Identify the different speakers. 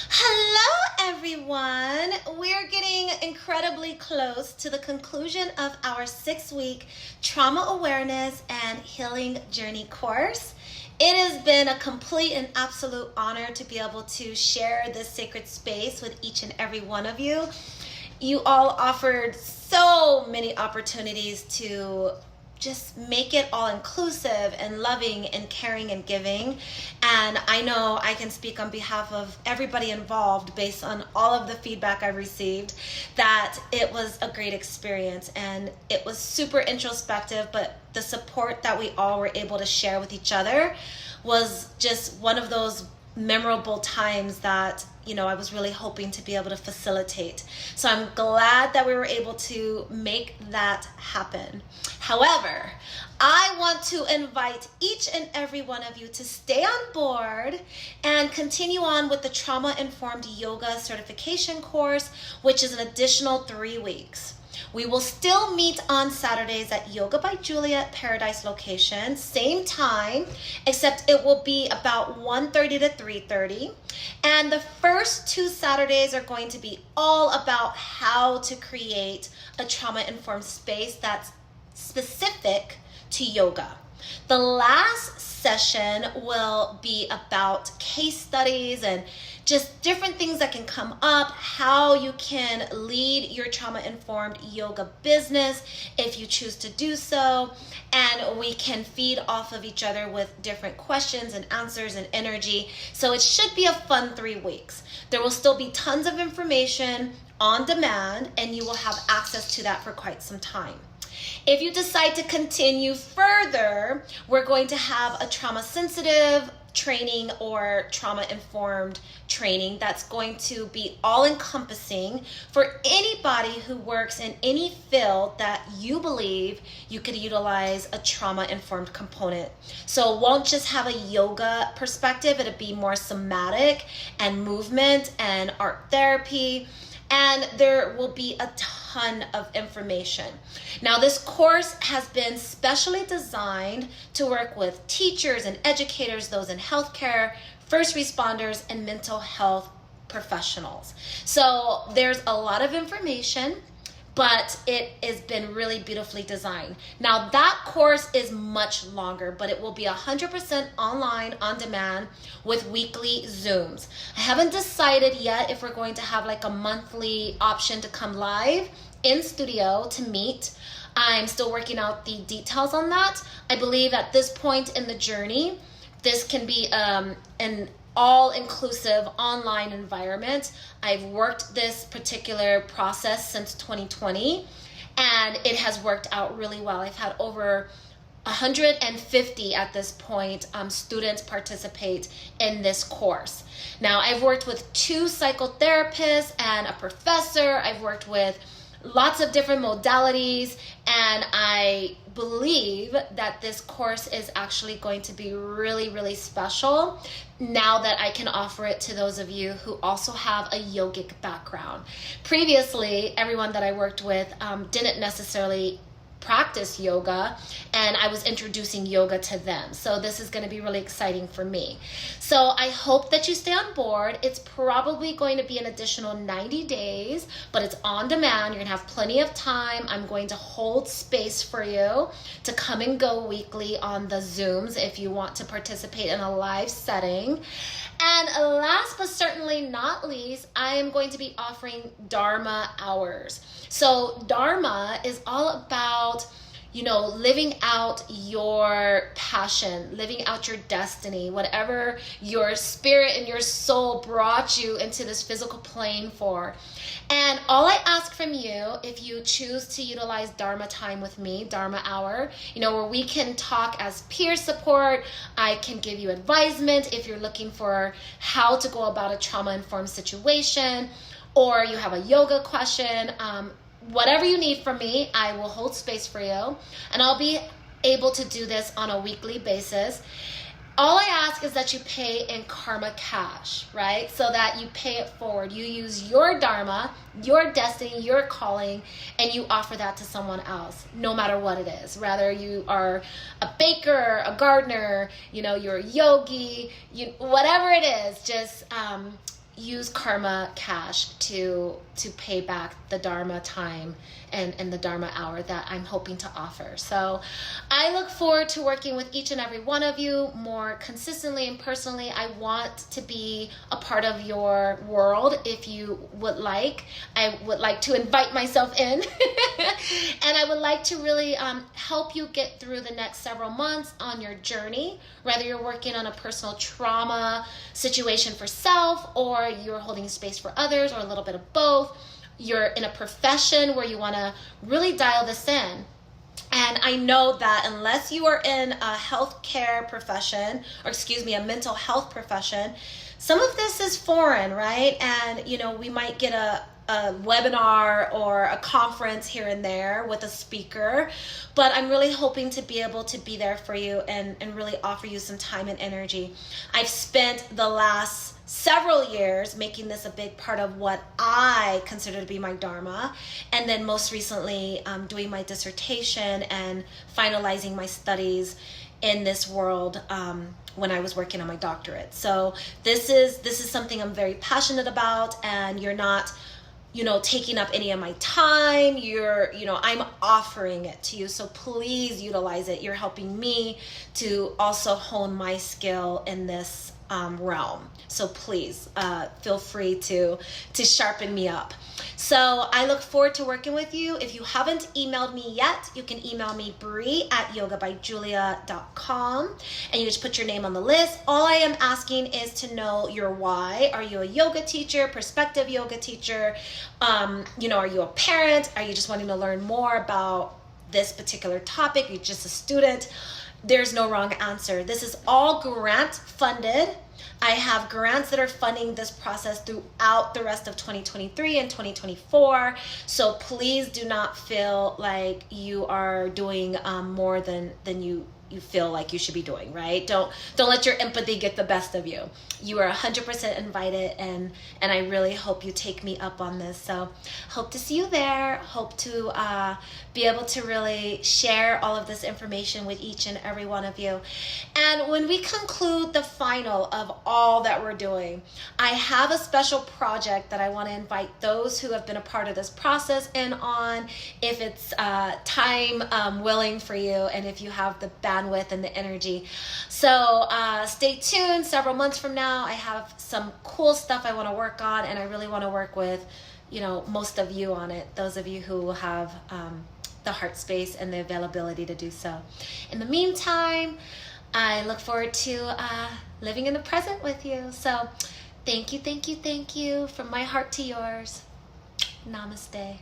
Speaker 1: Hello, everyone. We're getting incredibly close to the conclusion of our 6-week trauma awareness and healing journey course. It has been a complete and absolute honor to be able to share this sacred space with each and every one of you. You all offered so many opportunities to just make it all inclusive and loving and caring and giving. And I know I can speak on behalf of everybody involved based on all of the feedback I received that it was a great experience and it was super introspective, but the support that we all were able to share with each other was just one of those memorable times that I was really hoping to be able to facilitate. So I'm glad that we were able to make that happen. However, I want to invite each and every one of you to stay on board and continue on with the Trauma Informed Yoga Certification course, which is an additional 3 weeks. We will still meet on Saturdays at Yoga by Julia Paradise location, same time, except it will be about 1:30 to 3:30. And the first 2 Saturdays are going to be all about how to create a trauma-informed space that's specific to yoga. The last session will be about case studies and just different things that can come up, how you can lead your trauma-informed yoga business if you choose to do so, and we can feed off of each other with different questions and answers and energy. So it should be a fun 3 weeks. There will still be tons of information on demand, and you will have access to that for quite some time. If you decide to continue further, we're going to have a trauma-sensitive training or trauma-informed training that's going to be all-encompassing for anybody who works in any field that you believe you could utilize a trauma-informed component. So it won't just have a yoga perspective, it'll be more somatic and movement and art therapy. And there will be a ton of information. Now, this course has been specially designed to work with teachers and educators, those in healthcare, first responders, and mental health professionals. So there's a lot of information, but it has been really beautifully designed. Now, that course is much longer, but it will be 100% online, on demand, with weekly Zooms. I haven't decided yet if we're going to have like a monthly option to come live in studio to meet. I'm still working out the details on that. I believe at this point in the journey, this can be an all-inclusive online environment. I've worked this particular process since 2020, and it has worked out really well. I've had over 150 at this point students participate in this course. Now, I've worked with 2 psychotherapists and a professor. I've worked with lots of different modalities, and I believe that this course is actually going to be really, really special now that I can offer it to those of you who also have a yogic background. Previously, everyone that I worked with didn't necessarily practice yoga, and I was introducing yoga to them. So this is going to be really exciting for me. So I hope that you stay on board. It's probably going to be an additional 90 days, but it's on demand. You're going to have plenty of time. I'm going to hold space for you to come and go weekly on the Zooms if you want to participate in a live setting. And last but certainly not least, I am going to be offering Dharma hours. So Dharma is all about, living out your passion, living out your destiny, whatever your spirit and your soul brought you into this physical plane for. And all I ask from you, if you choose to utilize Dharma time with me, Dharma hour, where we can talk as peer support, I can give you advisement if you're looking for how to go about a trauma-informed situation, or you have a yoga question, whatever you need from me, I will hold space for you, and I'll be able to do this on a weekly basis. All I ask is that you pay in karma cash, right? So that you pay it forward. You use your dharma, your destiny, your calling, and you offer that to someone else, no matter what it is. Rather you are a baker, a gardener, you're a yogi, whatever it is, just use karma cash to pay back the Dharma time and the Dharma hour that I'm hoping to offer. So I look forward to working with each and every one of you more consistently and personally. I want to be a part of your world if you would like. I would like to invite myself in and I would like to really help you get through the next several months on your journey, whether you're working on a personal trauma situation for self, or you're holding space for others, or a little bit of both. You're in a profession where you want to really dial this in. And I know that unless you are in a healthcare profession, or excuse me, a mental health profession, some of this is foreign, right? And, you know, we might get a webinar or a conference here and there with a speaker, but I'm really hoping to be able to be there for you and really offer you some time and energy. I've spent the last several years making this a big part of what I consider to be my Dharma, and then most recently doing my dissertation and finalizing my studies in this world when I was working on my doctorate. So this is something I'm very passionate about, and you're not, you know, taking up any of my time. I'm offering it to you. So please utilize it. You're helping me to also hone my skill in this realm. So please feel free to sharpen me up. So I look forward to working with you. If you haven't emailed me yet, you can email me Bri@yogabyjulia.com, and you just put your name on the list. All I am asking is to know your why. Are you a yoga teacher, prospective yoga teacher? Are you a parent? Are you just wanting to learn more about this particular topic? You're just a student? There's no wrong answer. This is all grant funded. I have grants that are funding this process throughout the rest of 2023 and 2024. So please do not feel like you are doing more than you feel like you should be doing, right? Don't let your empathy get the best of you. You are 100% invited, and I really hope you take me up on this. So hope to see you there. Hope to be able to really share all of this information with each and every one of you. And when we conclude the final of all that we're doing, I have a special project that I want to invite those who have been a part of this process in on, if it's time willing for you, and if you have the bandwidth and the energy. So stay tuned. Several months from now, I have some cool stuff I want to work on, and I really want to work with, most of you on it, those of you who have the heart space and the availability to do so. In the meantime, I look forward to living in the present with you. So thank you from my heart to yours. Namaste.